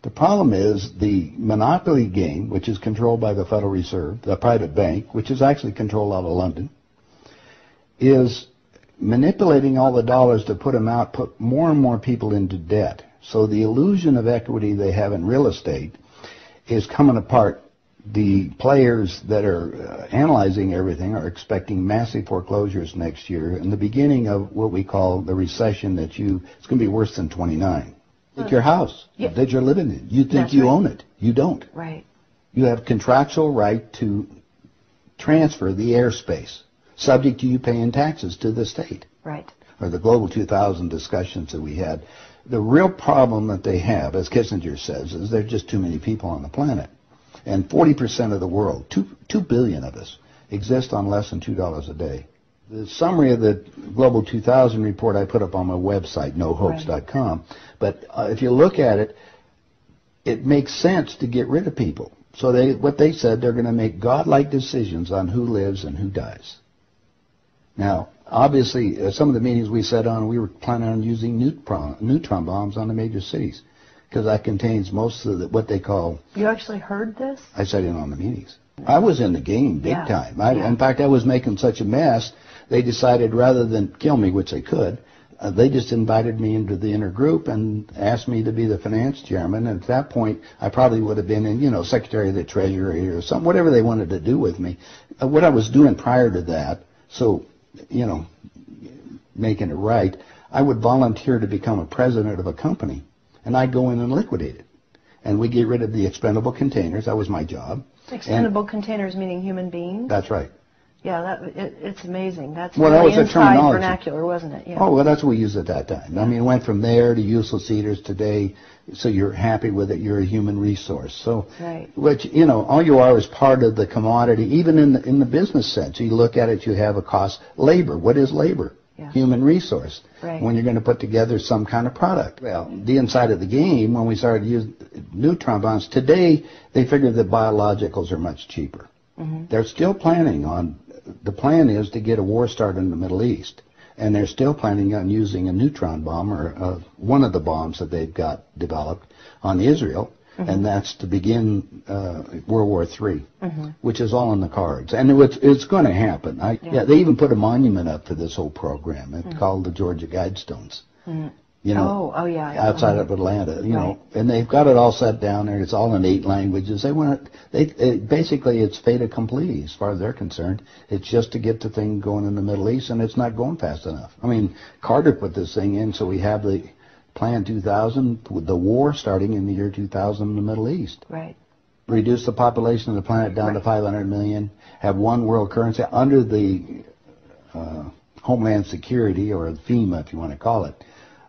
The problem is the monopoly game, which is controlled by the Federal Reserve, the private bank, which is actually controlled out of London, is manipulating all the dollars to put them out, put more and more people into debt. So the illusion of equity they have in real estate is coming apart. The players that are analyzing everything are expecting massive foreclosures next year and the beginning of what we call the recession it's going to be worse than 29. It's your house that you're living in. You think you own it. You don't. Right. You have contractual right to transfer the airspace, subject to you paying taxes to the state. Right. Or the Global 2000 discussions that we had. The real problem that they have, as Kissinger says, is there are just too many people on the planet. And 40% of the world, 2 billion of us, exist on less than $2 a day. The summary of the Global 2000 report I put up on my website, nohopes.com. But if you look at it, it makes sense to get rid of people. So what they said, they're going to make godlike decisions on who lives and who dies. Now, obviously, some of the meetings we sat on, we were planning on using neutron bombs on the major cities because that contains most of what they call... You actually heard this? I sat in on the meetings. I was in the game big time. In fact, I was making such a mess, they decided rather than kill me, which they could, they just invited me into the inner group and asked me to be the finance chairman. And at that point, I probably would have been in, Secretary of the Treasury or something, whatever they wanted to do with me. What I was doing prior to that, so, making it right, I would volunteer to become a president of a company, and I'd go in and liquidate it. And we get rid of the expendable containers. That was my job. Expendable containers meaning human beings? That's right. Yeah, it's amazing. That's that was a terminology. Vernacular, wasn't it? Yeah. Oh, well, that's what we used at that time. I mean, it went from there to useless eaters today, so you're happy with it, you're a human resource. So, which, all you are is part of the commodity, even in the business sense. You look at it, you have a cost. Labor, what is labor? Yeah. Human resource. Right. When you're going to put together some kind of product. Well, the inside of the game, when we started using neutron bombs, today they figured that biologicals are much cheaper. Mm-hmm. They're still planning on, the plan is to get a war started in the Middle East. And they're still planning on using a neutron bomb, or one of the bombs that they've got developed on Israel. Mm-hmm. And that's to begin World War III, which is all in the cards. And it's going to happen. They even put a monument up for this whole program. It's called the Georgia Guidestones. Outside of Atlanta, and they've got it all set down there. It's all in 8 languages. Basically, it's fait accompli as far as they're concerned. It's just to get the thing going in the Middle East, and it's not going fast enough. I mean, Carter put this thing in, so we have the Plan 2000, with the war starting in the year 2000 in the Middle East. Right. Reduce the population of the planet down to 500 million, have one world currency under the Homeland Security, or FEMA, if you want to call it.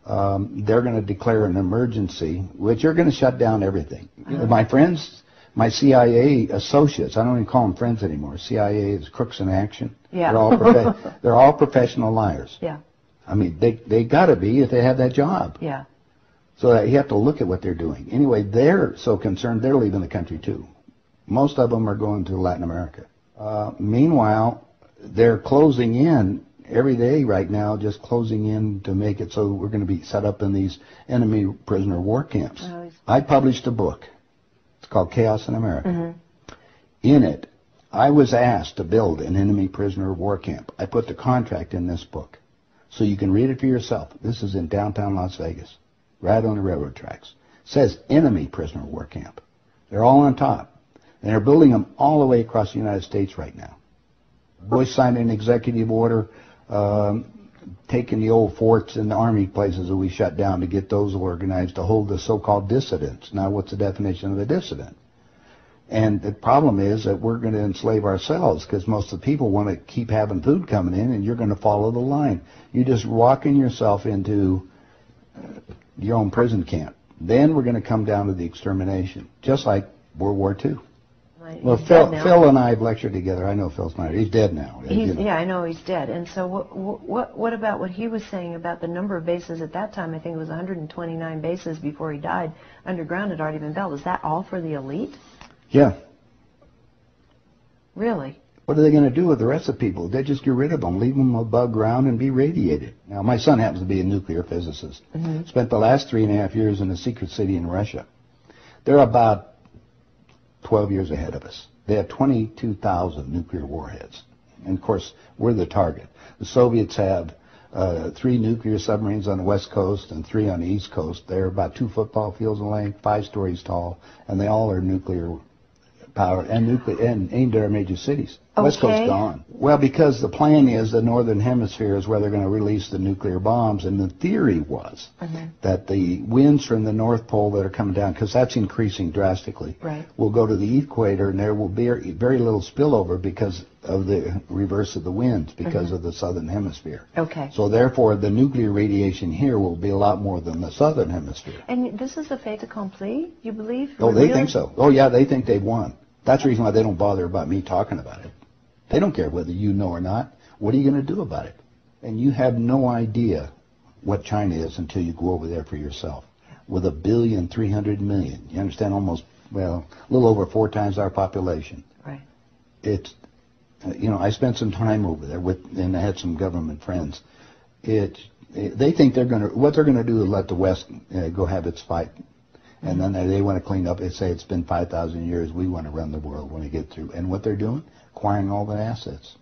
They're going to declare an emergency, which are going to shut down everything. My friends, my CIA associates, I don't even call them friends anymore. CIA is crooks in action. Yeah. They're all professional liars. Yeah. I mean, they got to be if they have that job. Yeah. So you have to look at what they're doing. Anyway, they're so concerned they're leaving the country too. Most of them are going to Latin America. Meanwhile, they're closing in every day right now, just closing in to make it so we're going to be set up in these enemy prisoner war camps. I published a book. It's called Chaos in America. Mm-hmm. In it, I was asked to build an enemy prisoner war camp. I put the contract in this book. So you can read it for yourself. This is in downtown Las Vegas, right on the railroad tracks. It says enemy prisoner war camp. They're all on top. And they're building them all the way across the United States right now. Bush signed an executive order taking the old forts and the army places that we shut down to get those organized to hold the so-called dissidents. Now, what's the definition of a dissident? And the problem is that we're going to enslave ourselves because most of the people want to keep having food coming in, and you're going to follow the line. You're just walking yourself into your own prison camp. Then we're going to come down to the extermination, just like World War II. Well, Phil and I have lectured together. I know Phil Snyder. He's dead now. Yeah, I know he's dead. And so what about what he was saying about the number of bases at that time? I think it was 129 bases before he died. Underground had already been built. Is that all for the elite? Yeah. Really? What are they going to do with the rest of the people? They just get rid of them, leave them above ground, and be radiated. Now, my son happens to be a nuclear physicist. Mm-hmm. Spent the last 3.5 years in a secret city in Russia. They're about 12 years ahead of us. They have 22,000 nuclear warheads. And, of course, we're the target. The Soviets have 3 nuclear submarines on the west coast and 3 on the east coast. They're about 2 football fields in length, 5 stories tall, and they all are nuclear powered and aimed at our major cities. Okay. West Coast gone. Well, because the plan is the northern hemisphere is where they're going to release the nuclear bombs, and the theory was that the winds from the North Pole that are coming down, because that's increasing drastically, will go to the equator, and there will be very little spillover because of the reverse of the winds, because of the southern hemisphere. Okay. So therefore, the nuclear radiation here will be a lot more than the southern hemisphere. And this is a fait accompli, you believe? Oh, they think so. Oh, yeah, they think they've won. That's the reason why they don't bother about me talking about it. They don't care whether you know or not. What are you going to do about it? And you have no idea what China is until you go over there for yourself. With 1,300,000,000. You understand? Almost, well, a little over 4 times our population. Right. It's, I spent some time over there and I had some government friends. They think what they're going to do is let the West go have its fight. And then they want to clean up. They say it's been 5,000 years. We want to run the world when we get through. And what they're doing? Acquiring all the assets.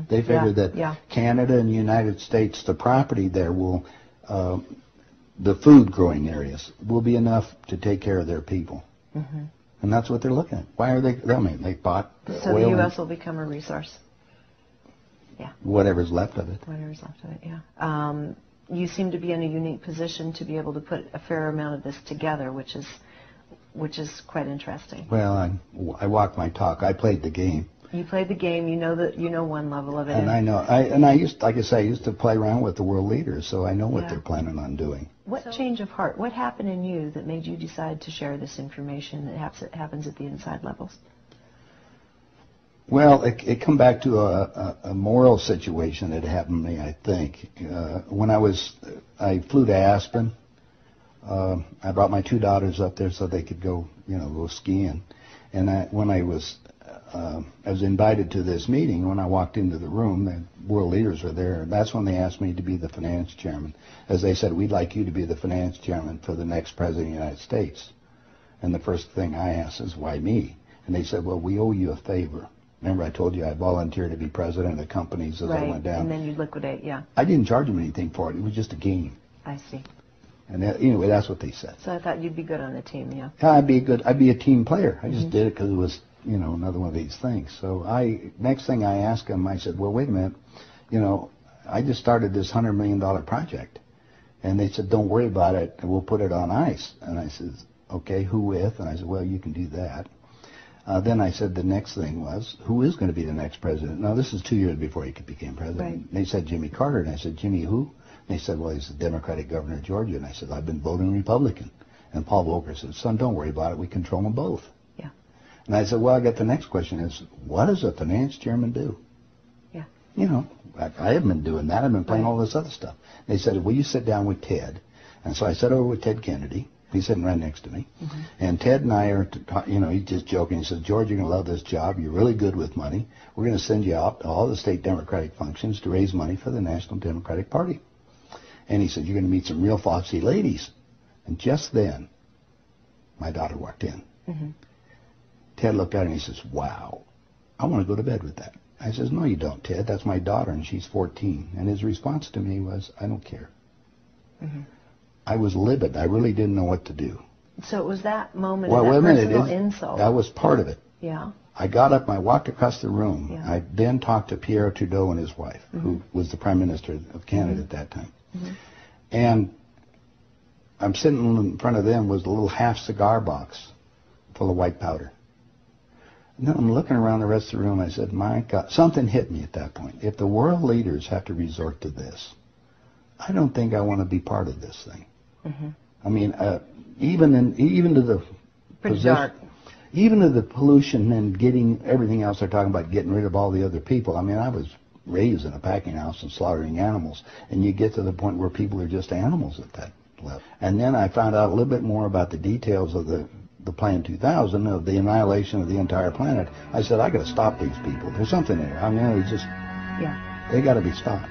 They figure that Canada and the United States, the property there will, the food growing areas will be enough to take care of their people. And that's what they're looking at. Why are they? I mean, they bought so oil. the U.S. will become a resource. Yeah. Whatever's left of it. Whatever's left of it. Yeah. You seem to be in a unique position to be able to put a fair amount of this together, which is quite interesting. Well, I walk my talk. I played the game. You played the game. You know one level of it. And I know. I used, like I say, I used to play around with the world leaders, so I know what they're planning on doing. What change of heart? What happened in you that made you decide to share this information that happens at the inside levels? Well, it come back to a moral situation that happened to me, I think. When I flew to Aspen. I brought my 2 daughters up there so they could go skiing. And when I was invited to this meeting, when I walked into the room, the world leaders were there. And that's when they asked me to be the finance chairman. As they said, we'd like you to be the finance chairman for the next president of the United States. And the first thing I asked is, why me? And they said, well, we owe you a favor. Remember I told you I volunteered to be president of the companies as I went down. And then you liquidate, I didn't charge them anything for it. It was just a game. I see. And anyway, that's what they said. So I thought you'd be good on the team, yeah. I'd be a team player. I just did it because it was, another one of these things. So next thing I asked them, I said, well, wait a minute. I just started this $100 million project. And they said, don't worry about it. We'll put it on ice. And I said, okay, who with? And I said, well, you can do that. Then I said the next thing was, who is going to be the next president? Now, this is 2 years before he became president. Right. They said Jimmy Carter. And I said, Jimmy who? And they said, well, he's the Democratic governor of Georgia. And I said, I've been voting Republican. And Paul Volcker said, son, don't worry about it. We control them both. Yeah. And I said, well, I got the next question is, what does a finance chairman do? Yeah. I haven't been doing that. I've been playing all this other stuff. They said, will you sit down with Ted? And so I sat over with Ted Kennedy. He's sitting right next to me. And Ted and I are, he's just joking. He says, George, you're going to love this job. You're really good with money. We're going to send you out to all the state Democratic functions to raise money for the National Democratic Party. And he said, you're going to meet some real foxy ladies. And just then, my daughter walked in. Ted looked at her and he says, wow, I want to go to bed with that. I says, no, you don't, Ted. That's my daughter, and she's 14. And his response to me was, I don't care. I was livid. I really didn't know what to do. So it was that moment of that personal insult. That was part of it. Yeah. I got up and I walked across the room. Yeah. I then talked to Pierre Trudeau and his wife, who was the Prime Minister of Canada at that time. And I'm sitting in front of them was a little half cigar box full of white powder. And then I'm looking around the rest of the room. I said, my God, something hit me at that point. If the world leaders have to resort to this, I don't think I want to be part of this thing. I mean, even to the dark. Even to the pollution and getting everything else they're talking about, getting rid of all the other people. I mean, I was raised in a packing house and slaughtering animals, and you get to the point where people are just animals at that level. And then I found out a little bit more about the details of the Plan 2000, of the annihilation of the entire planet. I said, I got to stop these people. There's something there. I mean, it's just, they got to be stopped.